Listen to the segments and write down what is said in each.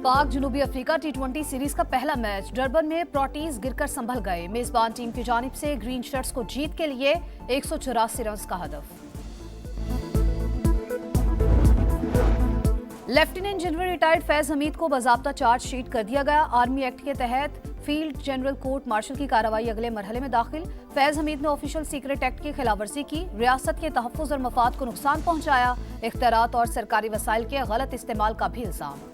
पाक जनूबी Africa T20 series का पहला मैच डरबन में प्रोटीज गिरकर संभल गए। मेजबान टीम की जानिब से ग्रीन शर्ट्स को जीत के लिए 184 रन का हदफ। Lieutenant general retired Faiz Hameed को बाज़ाब्ता चार्जशीट कर दिया गया। आर्मी एक्ट के तहत फील्ड जनरल कोर्ट मार्शल की कार्रवाई अगले मरहले में दाखिल। फैज हमीद ने ऑफिशियल सीक्रेट एक्ट की खिलाफवर्जी की, रियासत के तहफ़्फ़ुज़ और मफाद को नुकसान पहुंचाया, इख्तियारात और सरकारी वसाइल के गलत इस्तेमाल का भी इल्जाम।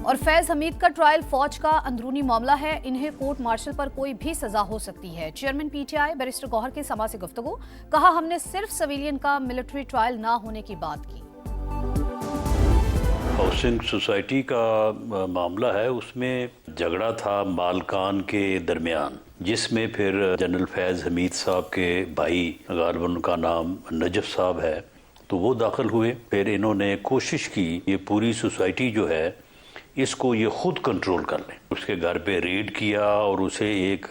और फैज हमीद का ट्रायल फौज का अंदरूनी मामला है, इन्हें कोर्ट मार्शल पर कोई भी सजा हो सकती है। चेयरमैन PTI बैरिस्टर गौहर के समा से गुफ्तगू, कहा हमने सिर्फ सिविलियन का मिलिट्री ट्रायल ना होने की बात की। हाउसिंग सोसाइटी का मामला है, उसमें झगड़ा था मालकान के दरमियान, जिसमें फिर जनरल फैज हमीद साहब के भाई गालिबन उनका नाम नजफ साहब है, तो वो दाखिल हुए। फिर इन्होंने कोशिश की ये पूरी सोसाइटी जो है इसको ये खुद कंट्रोल कर लें। उसके घर पे रेड किया और उसे एक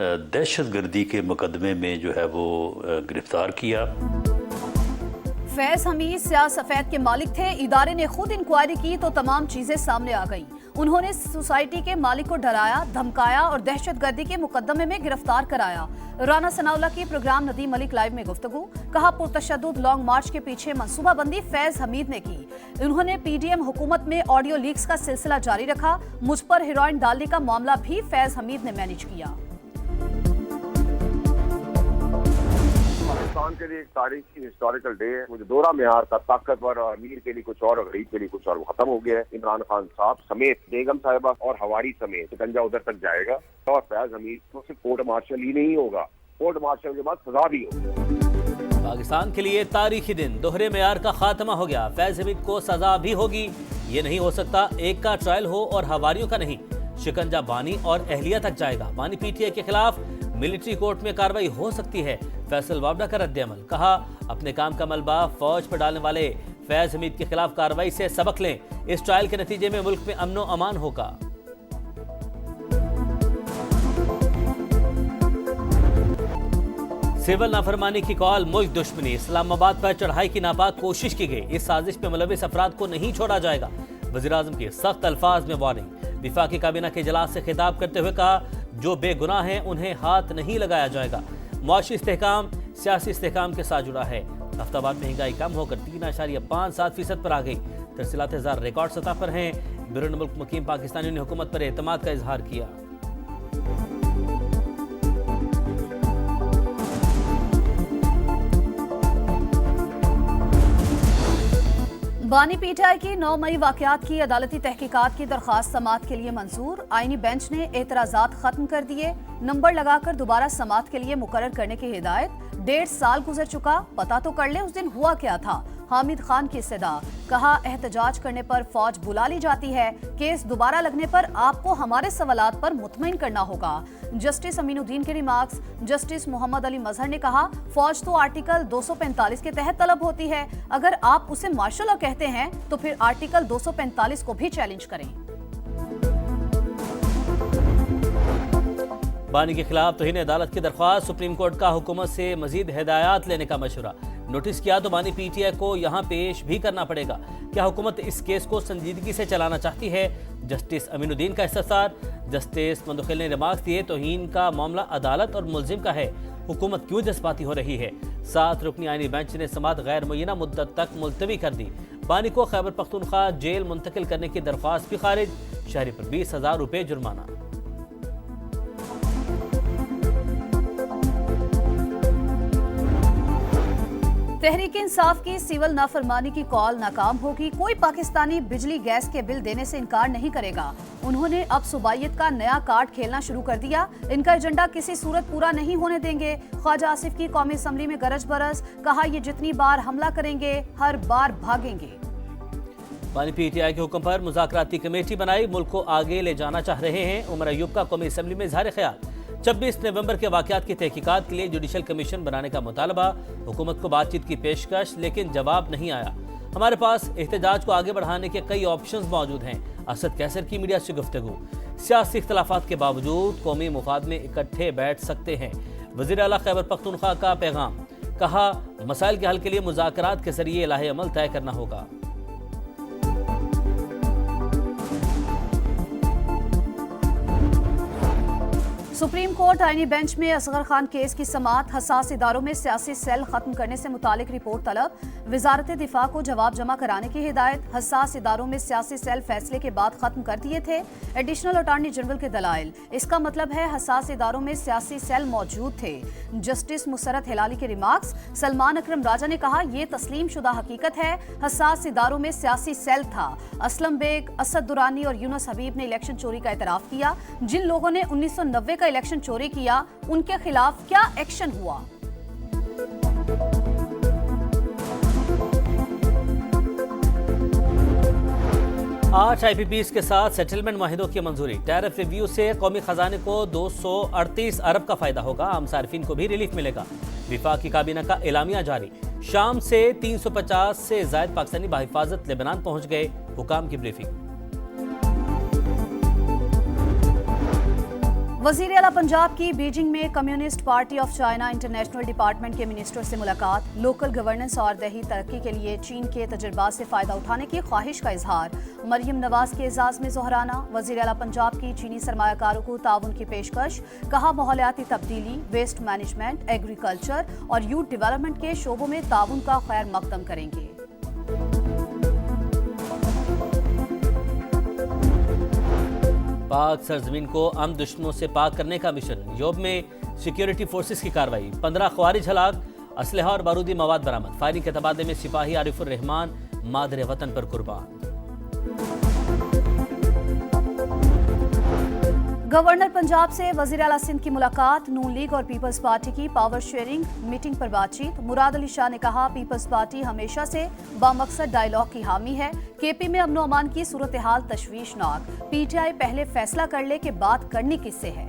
दहशतगर्दी के मुकदमे में जो है वो गिरफ्तार किया। फैज हमीद स्याह सफेद के मालिक थे। इदारे ने खुद इंक्वायरी की तो तमाम चीजें सामने आ गईं। उन्होंने सोसाइटी के मालिक को डराया, धमकाया और दहशतगर्दी के मुकदमे में गिरफ्तार कराया। राना सनाउल्लाह की प्रोग्राम नदीम मलिक लाइव में गुफ्तगू, कहा पुरतशद्दुद लॉन्ग मार्च के पीछे मंसूबाबंदी फैज हमीद ने की। उन्होंने PDM हुकूमत में ऑडियो लीक्स का सिलसिला जारी रखा। मुझ पर हेरोइन डालने का मामला भी फैज हमीद ने मैनेज किया। पाकिस्तान के लिए एक तारीखी हिस्टोरिकल डे है। मुझे दोहरा मेयार का ताकतवर और अमीर के लिए कुछ और गरीब के लिए कुछ और, वो खत्म हो गया है। इमरान खान साहब समेत बेगम साहिबा और हवारी समेत शिकंजा उधर तक जाएगा और फैज हमीद को सिर्फ कोर्ट मार्शल ही नहीं होगा, कोर्ट मार्शल के बाद सजा भी होगी। पाकिस्तान के लिए तारीखी दिन, दोहरे मेयार का खात्मा हो गया। फैज हमीद को सजा भी होगी। ये नहीं हो सकता एक का ट्रायल हो और हवारियों का नहीं। शिकंजा बानी और अहलिया तक जाएगा। बानी PTI के खिलाफ मिलिट्री कोर्ट में कार्रवाई हो सकती है। फैसल वावडा का रद्द-ए-अमल, कहा अपने काम का मलबा फौज पर डालने वाले फैज हमीद के खिलाफ कार्रवाई से सबक लें। इस ट्रायल के नतीजे में मुल्क में अमनो अमान होगा। सिविल नाफरमानी की कॉल, मुल्क दुश्मनी, इस्लामाबाद पर चढ़ाई की नापाक कोशिश की गई। इस साजिश में मुलविस अफराद को नहीं छोड़ा जाएगा। वज़ीर-ए-आज़म की सख्त अल्फाज में वार्निंग। विफाकी काबीना के इजलास से खिताब करते हुए कहा जो बेगुनाह हैं उन्हें हाथ नहीं लगाया जाएगा। मुआशी इस्तेहकाम सियासी इस्तेहकाम के साथ जुड़ा है। हफ्तावार महंगाई कम होकर 3.57% पर आ गई। तरसीलात ज़र रिकॉर्ड सतह पर हैं। बैरून मुल्क मुकीम पाकिस्तानियों ने हुकूमत पर एतमाद का इजहार किया। बानी PTI की 9 मई वाकयात की अदालती तहकीकात की दरख्वास्त समाअत के लिए मंजूर। आईनी बेंच ने एतराजात खत्म कर दिए। नंबर लगाकर दोबारा समाअत के लिए मुकर्रर करने की हिदायत। 1.5 साल गुजर चुका, पता तो कर ले उस दिन हुआ क्या था। हामिद खान की सदा, कहा एहतजाज करने पर फौज बुला ली जाती है, केस दोबारा लगने पर आपको हमारे सवालात पर मुतमईन करना होगा। जस्टिस अमीनुद्दीन के रिमार्क्स। जस्टिस मोहम्मद अली मजहर ने कहा फौज तो आर्टिकल 245 के तहत तलब होती है, अगर आप उसे मार्शल लॉ कहते हैं तो फिर आर्टिकल 245 को भी चैलेंज करें। बानी के खिलाफ तौहीन अदालत की दरख्वास्त। सुप्रीम कोर्ट का हुकूमत से मजीद हिदायत लेने का मशवरा। नोटिस किया तो बानी PTI को यहाँ पेश भी करना पड़ेगा। क्या हुकूमत इस केस को संजीदगी से चलाना चाहती है? जस्टिस अमीनुद्दीन का इस्तफसार। जस्टिस मंदखिल ने रिमार्क्स दिए तौहीन का मामला अदालत और मुलजिम का है, हुकूमत क्यों जज्बाती हो रही है? 7 रुकनी आईनी बेंच ने समाअत गैर मुय्यना मुद्दत तक मुलतवी कर दी। बानी को खैबर पख्तूनख्वा जेल मुंतकिल करने की दरख्वास्त भी खारिज। शहरी पर 20,000 रुपये जुर्माना। तहरीक इंसाफ की सिविल नाफरमानी की कॉल नाकाम होगी। कोई पाकिस्तानी बिजली गैस के बिल देने से इनकार नहीं करेगा। उन्होंने अब सूबाइयत का नया कार्ड खेलना शुरू कर दिया। इनका एजेंडा किसी सूरत पूरा नहीं होने देंगे। ख्वाजा आसिफ की कौमी असम्बली में गरज बरस, कहा ये जितनी बार हमला करेंगे हर बार भागेंगे। बानी PTI के हुक्म पर मुज़ाकराती कमेटी बनाई, मुल्क को आगे ले जाना चाह रहे हैं। उमर अयूब का कौमी असम्बली में इज़हार ख्याल। 26 नवंबर के वाकयात की तहकीकात के लिए जुडिशल कमीशन बनाने का मुतालबा। हुकूमत को बातचीत की पेशकश, लेकिन जवाब नहीं आया। हमारे पास एहतजाज को आगे बढ़ाने के कई ऑप्शंस मौजूद हैं। असद कैसर की मीडिया से गुफ्तगू। सियासी इख्तलाफात के बावजूद कौमी मुफाद में इकट्ठे बैठ सकते हैं। वज़ीर आला खैबर पख्तूनख्वा का पैगाम, कहा, मसाइल के हल के लिए मुज़ाकरात के जरिए इलाही अमल तय करना होगा। सुप्रीम कोर्ट आईनी बेंच में असगर खान केस की समाअत, हसास इदारों में सियासी सेल खत्म करने से मुतालिक रिपोर्ट तलब, वजारत दिफा को जवाब जमा कराने की हिदायत, हसास इदारों में सियासी सेल फैसले के बाद खत्म कर दिए थे, एडिशनल अटॉर्नी जनरल के दलाइल, इसका मतलब है हसास इदारों में सियासी सेल मौजूद थे। जस्टिस मुसरत हिलाली के रिमार्क्स, सलमान अकरम राजा ने कहा, यह तस्लीम शुदा हकीकत है, हसास इदारों में सियासी सेल था। असलम बेग, असद दुरानी और यूनुस हबीब ने इलेक्शन चोरी का एतराफ किया। जिन लोगों ने 1990 का इलेक्शन चोरी किया, उनके खिलाफ क्या एक्शन हुआ? आज IPPs के साथ सेटलमेंट माहिदों की मंजूरी, टैरिफ रिव्यू से कौमी खजाने को 238 अरब का फायदा होगा, आम सार्फिन को भी रिलीफ मिलेगा। विफाकी काबीना का एलामिया जारी, शाम से 350 से जायद पाकिस्तानी बाहिफाजत लेबनान पहुंच गए, हुकाम की ब्रीफिंग। वजीर आला पंजाब की बीजिंग में communist party of China international department के मिनिस्टर से मुलाकात, लोकल गवर्नेंस और दही तरक्की के लिए चीन के तजुर्बा से फायदा उठाने की ख्वाहिश का इजहार। मरियम नवाज के एजाज में जोहराना, वजीर आला पंजाब की चीनी सरमायाकारों को ताउन की पेशकश, कहा माहौलियाती तब्दीली, वेस्ट मैनेजमेंट, एग्रीकल्चर और यूथ डेवलपमेंट के शोबों में ताउन का खैर मकदम करेंगे। पाक सरजमीन को अम दुश्मनों से पाक करने का मिशन, योब में सिक्योरिटी फोर्सेस की कार्रवाई, 15 ख्वारिज हलाक, असलहा और बारूदी मवाद बरामद, फायरिंग के तबादले में सिपाही आरिफुर रहमान मादरे वतन पर कुर्बान। गवर्नर पंजाब से वजीर आला सिंध की मुलाकात, नून लीग और पीपल्स पार्टी की पावर शेयरिंग मीटिंग पर बातचीत। मुराद अली शाह ने कहा, पीपल्स पार्टी हमेशा से बामकसद डायलॉग की हामी है। केपी में अमनो अमान की सूरत हाल तशवीशनाक, PTI पहले फैसला कर ले कि बात करनी किससे है।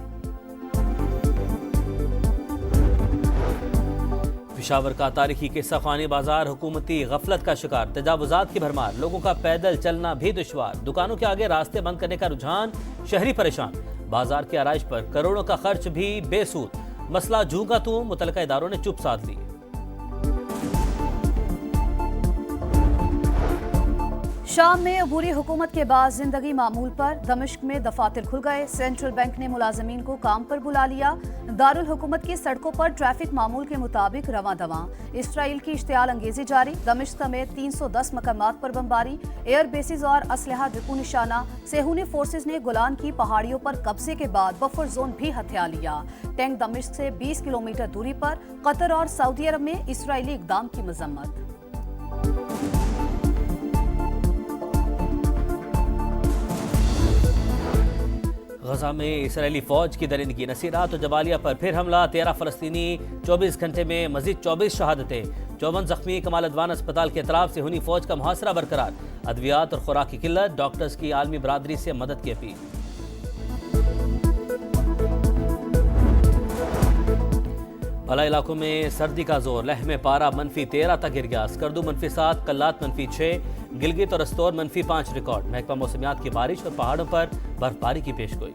पेशावर का तारीखी किस्सा खानी बाजार हुकूमती गफलत का शिकार, तजावुजात की भरमार, लोगों का पैदल चलना भी दुश्वार, दुकानों के आगे रास्ते बंद करने का रुझान, शहरी परेशान, बाजार की आराइश पर करोड़ों का खर्च भी बेसूद, मसला जूगा तू, मुतलका इदारों ने चुप साध ली। शाम में अबूरी हुकूमत के बाद जिंदगी मामूल पर, दमिश्क में दफातर खुल गए, सेंट्रल बैंक ने मुलाजमीन को काम पर बुला लिया, दारुल हुकूमत की सड़कों पर ट्रैफिक मामूल के मुताबिक रवां दवां। इसराइल की इश्तियाल अंगेजी जारी, दमिश्क समेत 310 मकामात पर बमबारी, एयर बेसिस और असलहा डिपो निशाना। सेहूनी फोर्सेज ने गोलान की पहाड़ियों पर कब्जे के बाद बफर जोन भी हथिया लिया। टैंक दमिश्क से 20 किलोमीटर दूरी पर, कतर और सऊदी अरब में इसराइली इकदाम की मजम्मत। गजा में इसराइली फौज की दरिंदगी, नसीरात और जबालिया पर फिर हमला, 13 फलस्तीनी, 24 घंटे में मजीद 24 शहादतें, 54 जख्मी, कमाल अदवान अस्पताल के अतराफ से हुनी फौज का मुहासरा बरकरार, अद्वियात और खुराक की किल्लत, डॉक्टर्स की आलमी बरादरी से मदद की अपील। भला इलाकों में सर्दी का जोर, लह में पारा -13 तक गिर गया, स्कर्दू -7, कल्लात -6, गिलगित और रस्तौर -5 रिकॉर्ड। महकमा मौसमियात की बारिश और पहाड़ों पर बर्फबारी की पेशगोई।